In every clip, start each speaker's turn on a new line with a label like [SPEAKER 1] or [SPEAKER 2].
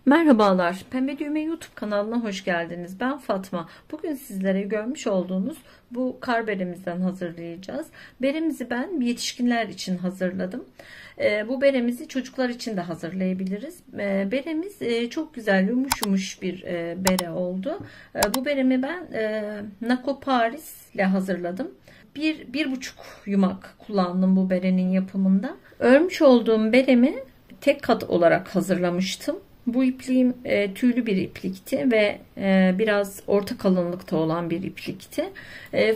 [SPEAKER 1] Merhabalar, Pembe Düğme YouTube kanalına hoş geldiniz. Ben Fatma. Bugün sizlere görmüş olduğunuz bu kar beremizden hazırlayacağız. Beremizi ben yetişkinler için hazırladım. Bu beremizi çocuklar için de hazırlayabiliriz. Beremiz çok güzel, yumuş yumuş bir bere oldu. Bu beremi ben Nako Paris ile hazırladım. Bir buçuk yumak kullandım bu berenin yapımında. Örmüş olduğum beremi tek kat olarak hazırlamıştım. Bu ipliğim tüylü bir iplikti ve biraz orta kalınlıkta olan bir iplikti.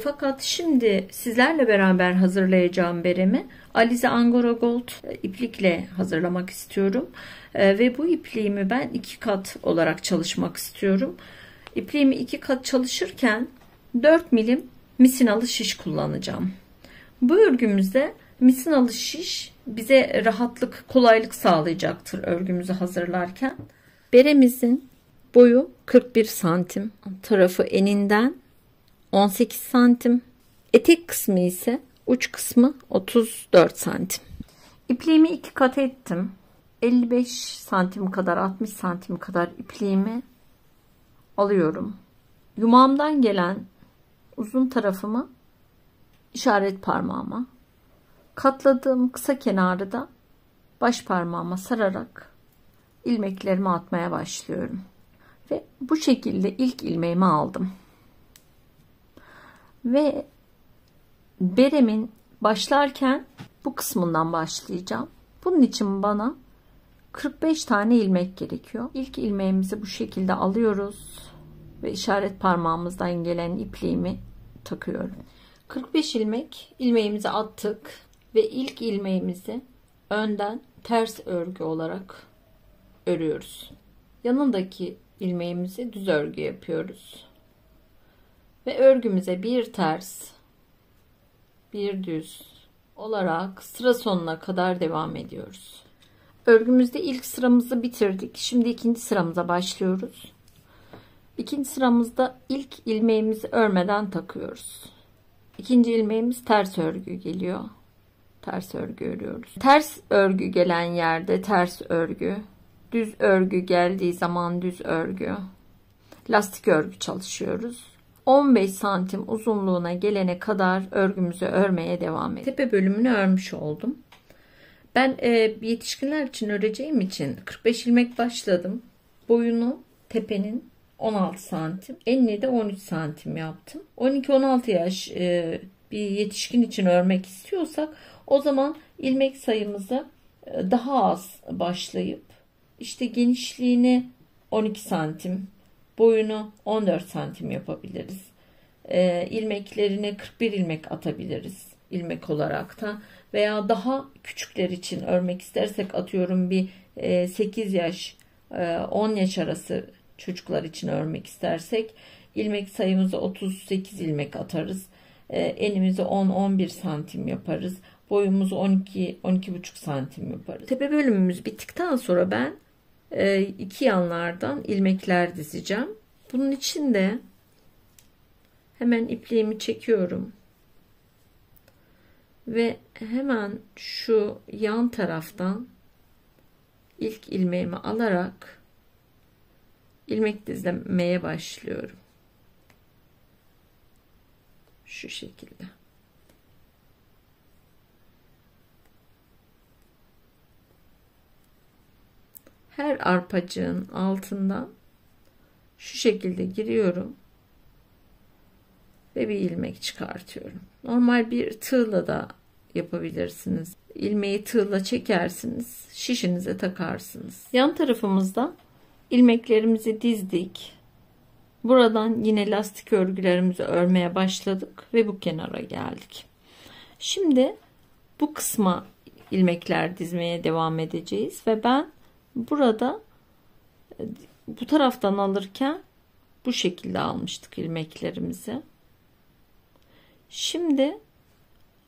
[SPEAKER 1] Fakat şimdi sizlerle beraber hazırlayacağım beremi Alize Angora Gold iplikle hazırlamak istiyorum. Ve bu ipliğimi ben 2 kat olarak çalışmak istiyorum. İpliğimi 2 kat çalışırken 4 milim misinalı şiş kullanacağım. Bu örgümüzde misinalı şiş bize rahatlık, kolaylık sağlayacaktır örgümüzü hazırlarken. Beremizin boyu 41 santim. Tarafı eninden 18 santim. Etek kısmı ise uç kısmı 34 santim. İpliğimi 2 kat ettim. 55 santim kadar, 60 santim kadar ipliğimi alıyorum. Yumağımdan gelen uzun tarafımı işaret parmağıma, katladığım kısa kenarı da baş parmağıma sararak ilmeklerimi atmaya başlıyorum. Ve bu şekilde ilk ilmeğimi aldım. Ve beremin başlarken bu kısmından başlayacağım. Bunun için bana 45 tane ilmek gerekiyor. İlk ilmeğimizi bu şekilde alıyoruz ve işaret parmağımızdan gelen ipliğimi takıyorum. 45 ilmeğimizi attık ve ilk ilmeğimizi önden ters örgü olarak örüyoruz. Yanındaki ilmeğimizi düz örgü yapıyoruz. Ve örgümüze bir ters, bir düz olarak sıra sonuna kadar devam ediyoruz. Örgümüzde ilk sıramızı bitirdik. Şimdi ikinci sıramıza başlıyoruz. İkinci sıramızda ilk ilmeğimizi örmeden takıyoruz. İkinci ilmeğimiz ters örgü geliyor. Ters örgü örüyoruz. Ters örgü gelen yerde ters örgü, düz örgü geldiği zaman düz örgü, lastik örgü çalışıyoruz. 15 santim uzunluğuna gelene kadar örgümüzü örmeye devam ediyoruz. Tepe bölümünü örmüş oldum. Ben yetişkinler için öreceğim için 45 ilmek başladım. Boyunu tepenin 16 santim, enini de 13 santim yaptım. 12-16 yaş bir yetişkin için örmek istiyorsak o zaman ilmek sayımızı daha az başlayıp işte genişliğini 12 santim, boyunu 14 santim yapabiliriz. İlmeklerini 41 ilmek atabiliriz ilmek olarak da, veya daha küçükler için örmek istersek atıyorum bir 8 yaş 10 yaş arası çocuklar için örmek istersek ilmek sayımızı 38 ilmek atarız. Enimizi 10-11 santim yaparız. Boyumuzu 12-12,5 santim yaparız. Tepe bölümümüz bittikten sonra ben iki yanlardan ilmekler dizeceğim. Bunun için de hemen ipliğimi çekiyorum. Ve hemen şu yan taraftan ilk ilmeğimi alarak ilmek dizmeye başlıyorum. Şu şekilde. Her arpacığın altından şu şekilde giriyorum ve bir ilmek çıkartıyorum. Normal bir tığla da yapabilirsiniz. İlmeği tığla çekersiniz, şişinize takarsınız. Yan tarafımızda ilmeklerimizi dizdik. Buradan yine lastik örgülerimizi örmeye başladık ve bu kenara geldik. Şimdi bu kısma ilmekler dizmeye devam edeceğiz ve ben burada bu taraftan alırken bu şekilde almıştık ilmeklerimizi. Şimdi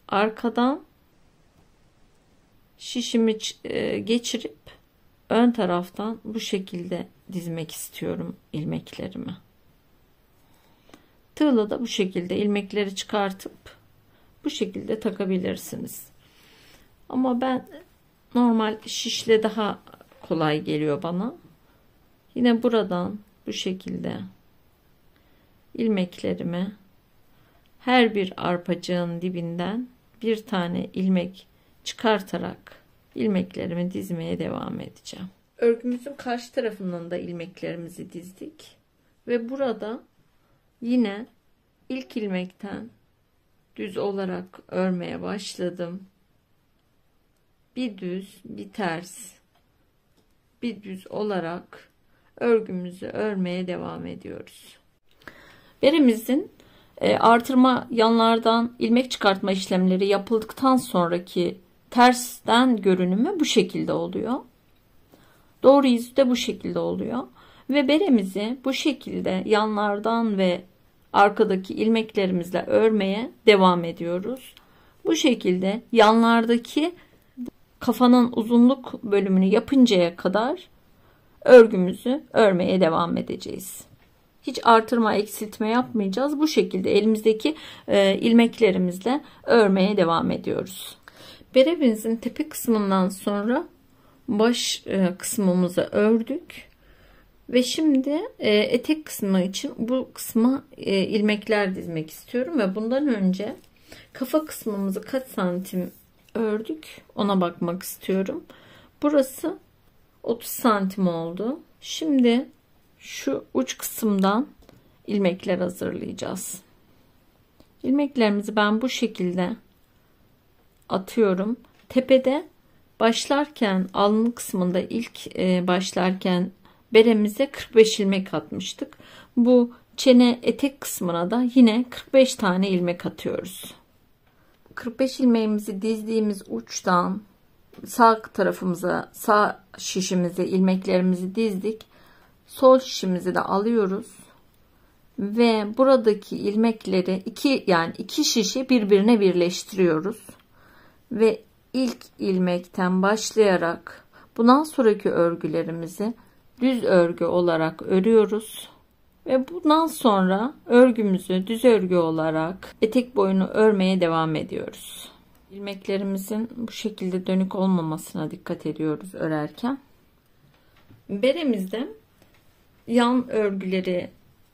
[SPEAKER 1] arkadan şişimi geçirip ön taraftan bu şekilde dizmek istiyorum ilmeklerimi. Tığla da bu şekilde ilmekleri çıkartıp bu şekilde takabilirsiniz. Ama ben normal şişle daha kolay geliyor bana. Yine buradan bu şekilde ilmeklerimi her bir arpacığın dibinden bir tane ilmek çıkartarak ilmeklerimi dizmeye devam edeceğim. Örgümüzün karşı tarafından da ilmeklerimizi dizdik ve burada yine ilk ilmekten düz olarak örmeye başladım. Bir düz, bir ters, bir düz olarak örgümüzü örmeye devam ediyoruz. Beremizin artırma, yanlardan ilmek çıkartma işlemleri yapıldıktan sonraki tersten görünümü bu şekilde oluyor. Doğru yüzü de bu şekilde oluyor. Ve beremizi bu şekilde yanlardan ve arkadaki ilmeklerimizle örmeye devam ediyoruz. Bu şekilde yanlardaki kafanın uzunluk bölümünü yapıncaya kadar örgümüzü örmeye devam edeceğiz. Hiç artırma, eksiltme yapmayacağız. Bu şekilde elimizdeki ilmeklerimizle örmeye devam ediyoruz. Beremizin tepe kısmından sonra baş kısmımızı ördük. Ve şimdi etek kısmı için bu kısma ilmekler dizmek istiyorum. Ve bundan önce kafa kısmımızı kaç santim ördük ona bakmak istiyorum. Burası 30 santim oldu. Şimdi şu uç kısımdan ilmekler hazırlayacağız. İlmeklerimizi ben bu şekilde atıyorum. Tepede başlarken alnı kısmında ilk başlarken beremize 45 ilmek atmıştık. Bu çene etek kısmına da yine 45 tane ilmek atıyoruz. 45 ilmeğimizi dizdiğimiz uçtan sağ tarafımıza, sağ şişimize ilmeklerimizi dizdik. Sol şişimizi de alıyoruz ve buradaki ilmekleri iki şişi birbirine birleştiriyoruz ve ilk ilmekten başlayarak bundan sonraki örgülerimizi düz örgü olarak örüyoruz ve bundan sonra örgümüzü düz örgü olarak etek boyunu örmeye devam ediyoruz. İlmeklerimizin bu şekilde dönük olmamasına dikkat ediyoruz örerken. Beremizde yan örgüleri,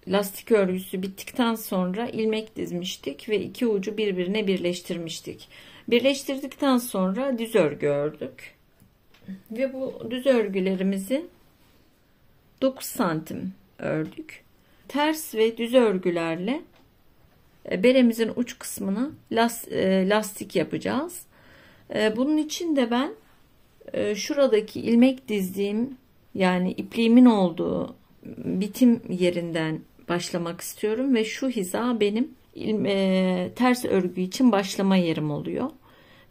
[SPEAKER 1] lastik örgüsü bittikten sonra ilmek dizmiştik ve iki ucu birbirine birleştirmiştik. Birleştirdikten sonra düz örgü ördük. Ve bu düz örgülerimizi 9 santim ördük. Ters ve düz örgülerle beremizin uç kısmını lastik yapacağız. Bunun için de ben şuradaki ilmek dizdiğim, yani ipliğimin olduğu bitim yerinden başlamak istiyorum ve şu hiza benim ters örgü için başlama yerim oluyor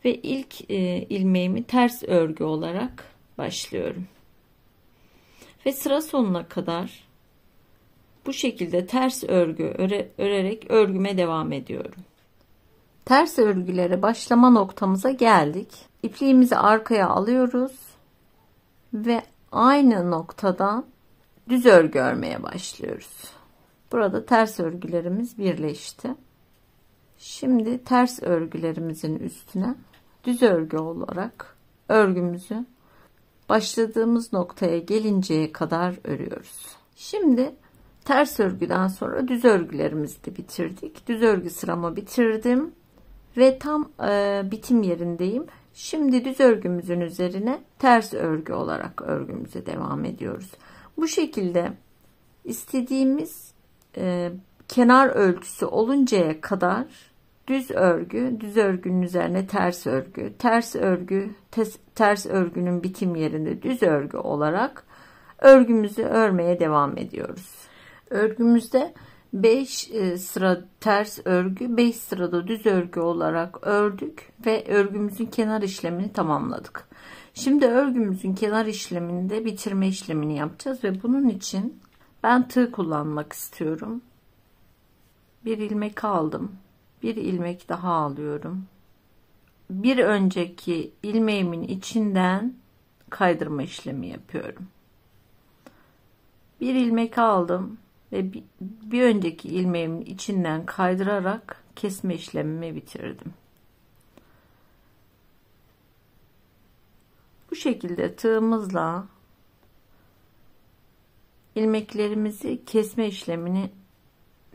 [SPEAKER 1] ve ilk ilmeğimi ters örgü olarak başlıyorum ve sıra sonuna kadar bu şekilde ters örgü örerek örgüme devam ediyorum. Ters örgülere başlama noktamıza geldik. İpliğimizi arkaya alıyoruz ve aynı noktadan düz örgü örmeye başlıyoruz. Burada ters örgülerimiz birleşti. Şimdi ters örgülerimizin üstüne düz örgü olarak örgümüzü başladığımız noktaya gelinceye kadar örüyoruz. Şimdi ters örgüden sonra düz örgülerimizi de bitirdik. Düz örgü sıramı bitirdim ve tam bitim yerindeyim. Şimdi düz örgümüzün üzerine ters örgü olarak örgümüze devam ediyoruz. Bu şekilde istediğimiz kenar ölçüsü oluncaya kadar düz örgü, düz örgünün üzerine ters örgü, ters örgü, ters örgünün bitim yerinde düz örgü olarak örgümüzü örmeye devam ediyoruz. Örgümüzde 5 sıra ters örgü, 5 sırada düz örgü olarak ördük ve örgümüzün kenar işlemini tamamladık. Şimdi örgümüzün kenar işleminde bitirme işlemini yapacağız ve bunun için ben tığ kullanmak istiyorum. Bir ilmek aldım. Bir ilmek daha alıyorum. Bir önceki ilmeğimin içinden kaydırma işlemi yapıyorum. Bir ilmek aldım ve bir önceki ilmeğimin içinden kaydırarak kesme işlemimi bitirdim. Bu şekilde tığımızla ilmeklerimizi kesme işlemini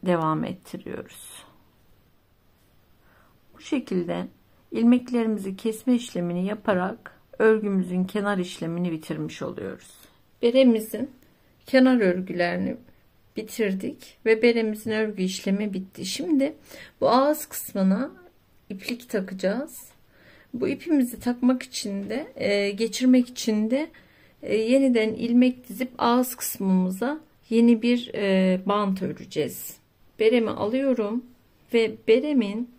[SPEAKER 1] devam ettiriyoruz. Bu şekilde ilmeklerimizi kesme işlemini yaparak örgümüzün kenar işlemini bitirmiş oluyoruz. Beremizin kenar örgülerini bitirdik ve beremizin örgü işlemi bitti. Şimdi bu ağız kısmına iplik takacağız. Bu ipimizi takmak için de geçirmek için de yeniden ilmek dizip ağız kısmımıza yeni bir bant öreceğiz. Beremi alıyorum ve beremin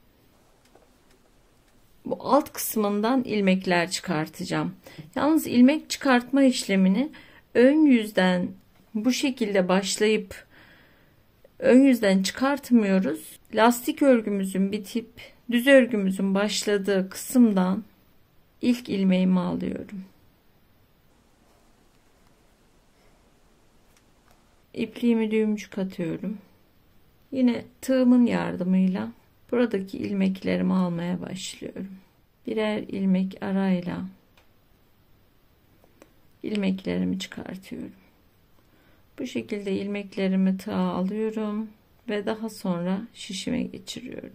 [SPEAKER 1] bu alt kısmından ilmekler çıkartacağım. Yalnız ilmek çıkartma işlemini ön yüzden bu şekilde başlayıp ön yüzden çıkartmıyoruz. Lastik örgümüzün bitip düz örgümüzün başladığı kısımdan ilk ilmeğimi alıyorum. İpliğimi düğümcük atıyorum. Yine tığımın yardımıyla buradaki ilmeklerimi almaya başlıyorum. Birer ilmek arayla ilmeklerimi çıkartıyorum. Bu şekilde ilmeklerimi tığa alıyorum ve daha sonra şişime geçiriyorum.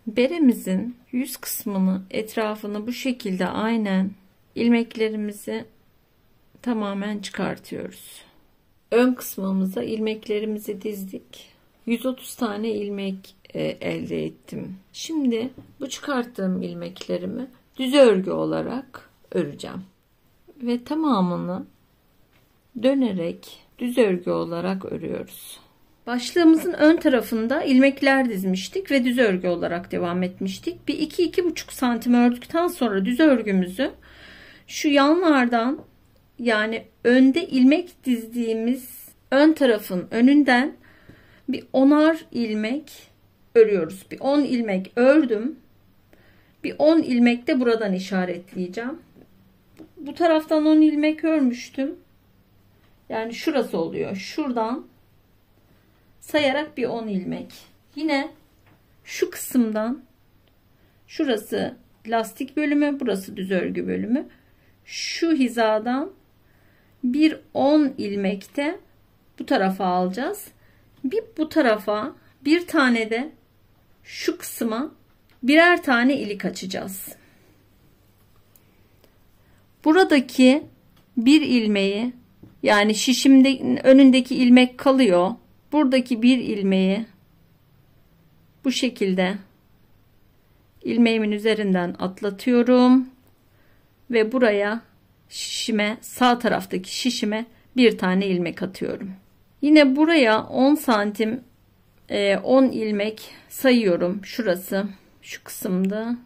[SPEAKER 1] Beremizin yüz kısmını, etrafını bu şekilde aynen ilmeklerimizi tamamen çıkartıyoruz. Ön kısmımıza ilmeklerimizi dizdik. 130 tane ilmek elde ettim. Şimdi bu çıkarttığım ilmeklerimi düz örgü olarak öreceğim. Ve tamamını dönerek düz örgü olarak örüyoruz. Başlığımızın ön tarafında ilmekler dizmiştik ve düz örgü olarak devam etmiştik. Bir 2-2,5 santim ördükten sonra düz örgümüzü şu yanlardan, yani önde ilmek dizdiğimiz ön tarafın önünden bir 10'ar ilmek örüyoruz. Bir 10 ilmek ördüm. Bir 10 ilmek de buradan işaretleyeceğim. Bu taraftan 10 ilmek örmüştüm. Yani şurası oluyor. Şuradan sayarak bir 10 ilmek. Yine şu kısımdan, şurası lastik bölümü, burası düz örgü bölümü. Şu hizadan bir 10 ilmekte bu tarafa alacağız. Bir bu tarafa bir tane de şu kısma birer tane ilik açacağız. Buradaki bir ilmeği, yani şişimde önündeki ilmek kalıyor. Buradaki bir ilmeği bu şekilde ilmeğimin üzerinden atlatıyorum ve buraya şişime, sağ taraftaki şişime bir tane ilmek atıyorum. Yine buraya 10 santim 10 ilmek sayıyorum. Şurası, şu kısımda.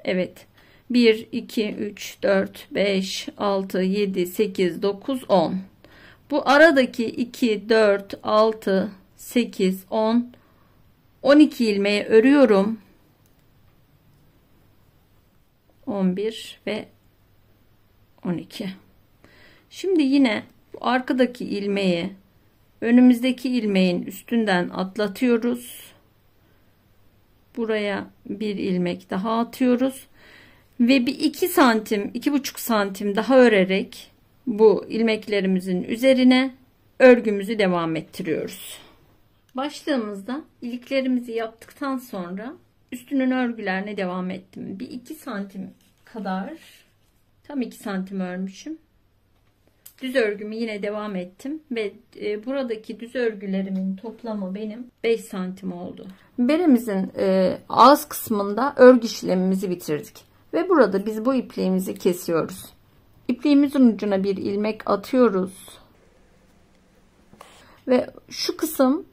[SPEAKER 1] Evet. 1, 2, 3, 4, 5, 6, 7, 8, 9, 10. Bu aradaki 2, 4, 6, 8, 10, 12 ilmeği örüyorum. 11 ve 12. Şimdi yine bu arkadaki ilmeği önümüzdeki ilmeğin üstünden atlatıyoruz. Buraya bir ilmek daha atıyoruz. Ve bir 2 santim, 2,5 santim daha örerek bu ilmeklerimizin üzerine örgümüzü devam ettiriyoruz. Başlığımızda iliklerimizi yaptıktan sonra üstünün örgülerine devam ettim. Bir 2 santim kadar, tam 2 santim örmüşüm. Düz örgümü yine devam ettim ve buradaki düz örgülerimin toplamı benim 5 santim oldu. Beremizin ağız kısmında örgü işlemimizi bitirdik. Ve burada biz bu ipliğimizi kesiyoruz. İpliğimizin ucuna bir ilmek atıyoruz. Ve şu kısım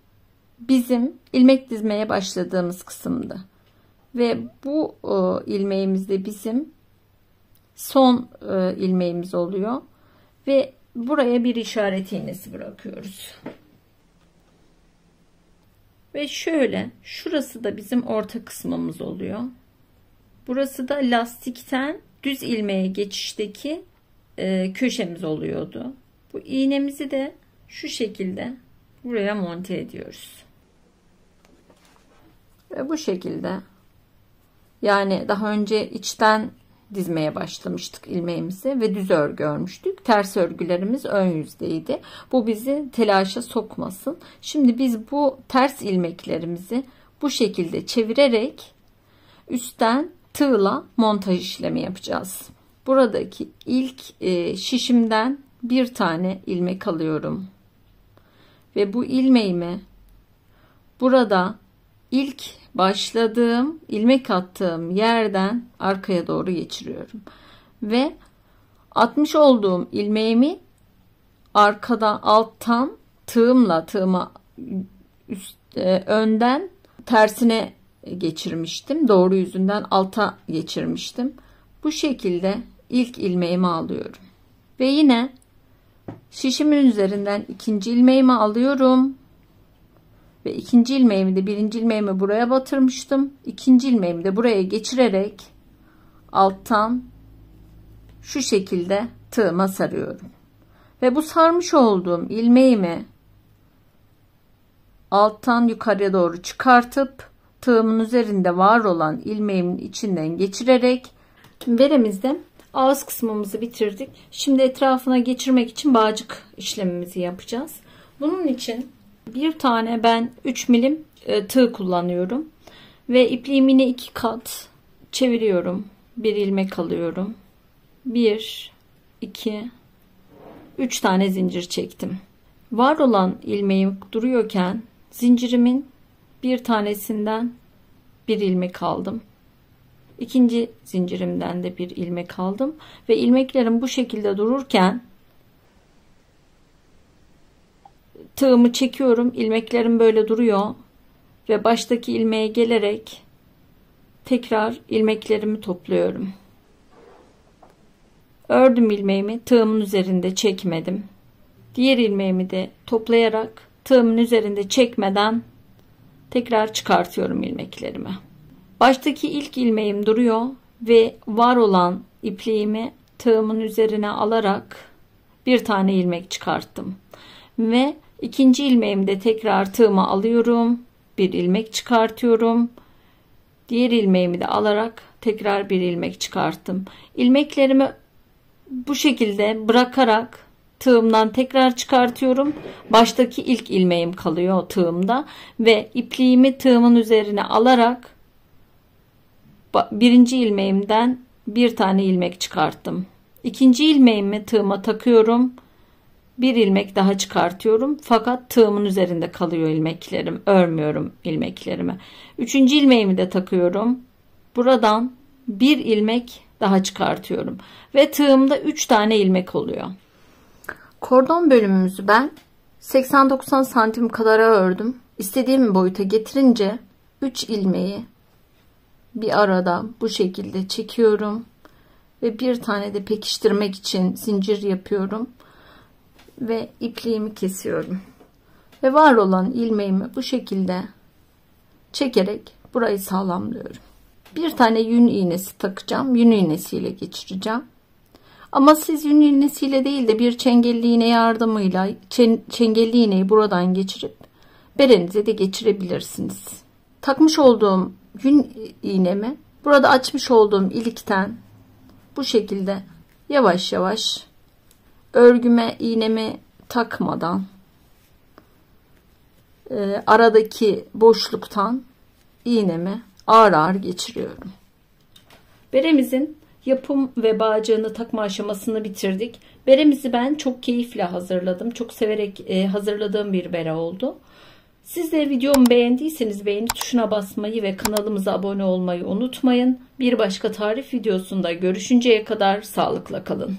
[SPEAKER 1] bizim ilmek dizmeye başladığımız kısımdı. Ve bu ilmeğimiz de bizim son ilmeğimiz oluyor. Ve buraya bir işaret iğnesi bırakıyoruz. Ve şöyle, şurası da bizim orta kısmımız oluyor. Burası da lastikten düz ilmeğe geçişteki köşemiz oluyordu. Bu iğnemizi de şu şekilde buraya monte ediyoruz. Ve bu şekilde, yani daha önce içten dizmeye başlamıştık ilmeğimizi ve düz örgü örmüştük. Ters örgülerimiz ön yüzdeydi. Bu bizi telaşa sokmasın. Şimdi biz bu ters ilmeklerimizi bu şekilde çevirerek üstten tığla montaj işlemi yapacağız. Buradaki ilk şişimden bir tane ilmek alıyorum ve bu ilmeğimi burada ilk başladığım ilmek attığım yerden arkaya doğru geçiriyorum ve atmış olduğum ilmeğimi arkadan alttan tığımla önden tersine geçirmiştim. Doğru yüzünden alta geçirmiştim. Bu şekilde ilk ilmeğimi alıyorum. Ve yine şişimin üzerinden ikinci ilmeğimi alıyorum. Ve ikinci ilmeğimi de birinci ilmeğimi buraya batırmıştım. İkinci ilmeğimi de buraya geçirerek alttan şu şekilde tığıma sarıyorum. Ve bu sarmış olduğum ilmeğimi alttan yukarıya doğru çıkartıp tığımın üzerinde var olan ilmeğimin içinden geçirerek beremizde ağız kısmımızı bitirdik. Şimdi etrafına geçirmek için bağcık işlemimizi yapacağız. Bunun için bir tane ben 3 milim tığ kullanıyorum ve ipliğimi yine 2 kat çeviriyorum. Bir ilmek alıyorum. 1 2 3 tane zincir çektim. Var olan ilmeğim duruyorken zincirimin bir tanesinden bir ilmek aldım. İkinci zincirimden de bir ilmek aldım ve ilmeklerim bu şekilde dururken tığımı çekiyorum. İlmeklerim böyle duruyor ve baştaki ilmeğe gelerek tekrar ilmeklerimi topluyorum. Ördüm ilmeğimi, tığımın üzerinde çekmedim. Diğer ilmeğimi de toplayarak tığımın üzerinde çekmeden tekrar çıkartıyorum ilmeklerimi. Baştaki ilk ilmeğim duruyor ve var olan ipliğimi tığımın üzerine alarak bir tane ilmek çıkarttım. Ve ikinci ilmeğimi de tekrar tığıma alıyorum. Bir ilmek çıkartıyorum. Diğer ilmeğimi de alarak tekrar bir ilmek çıkarttım. İlmeklerimi bu şekilde bırakarak tığımdan tekrar çıkartıyorum. Baştaki ilk ilmeğim kalıyor tığımda ve ipliğimi tığımın üzerine alarak birinci ilmeğimden bir tane ilmek çıkarttım. İkinci ilmeğimi tığıma takıyorum. Bir ilmek daha çıkartıyorum. Fakat tığımın üzerinde kalıyor ilmeklerim. Örmüyorum ilmeklerimi. Üçüncü ilmeğimi de takıyorum. Buradan bir ilmek daha çıkartıyorum. Ve tığımda 3 tane ilmek oluyor. Kordon bölümümüzü ben 80-90 santim kadara ördüm. İstediğim boyuta getirince 3 ilmeği bir arada bu şekilde çekiyorum. Ve bir tane de pekiştirmek için zincir yapıyorum. Ve ipliğimi kesiyorum. Ve var olan ilmeğimi bu şekilde çekerek burayı sağlamlıyorum. Bir tane yün iğnesi takacağım. Yün iğnesiyle geçireceğim. Ama siz yün iğnesiyle değil de bir çengelli iğne yardımıyla çengelli iğneyi buradan geçirip berenize de geçirebilirsiniz. Takmış olduğum yün iğnemi burada açmış olduğum ilikten bu şekilde yavaş yavaş örgüme iğnemi takmadan aradaki boşluktan iğnemi ağır ağır geçiriyorum. Beremizin yapım ve bağcığını takma aşamasını bitirdik. Beremizi ben çok keyifle hazırladım. Çok severek hazırladığım bir bere oldu. Siz de videomu beğendiyseniz beğeni tuşuna basmayı ve kanalımıza abone olmayı unutmayın. Bir başka tarif videosunda görüşünceye kadar sağlıkla kalın.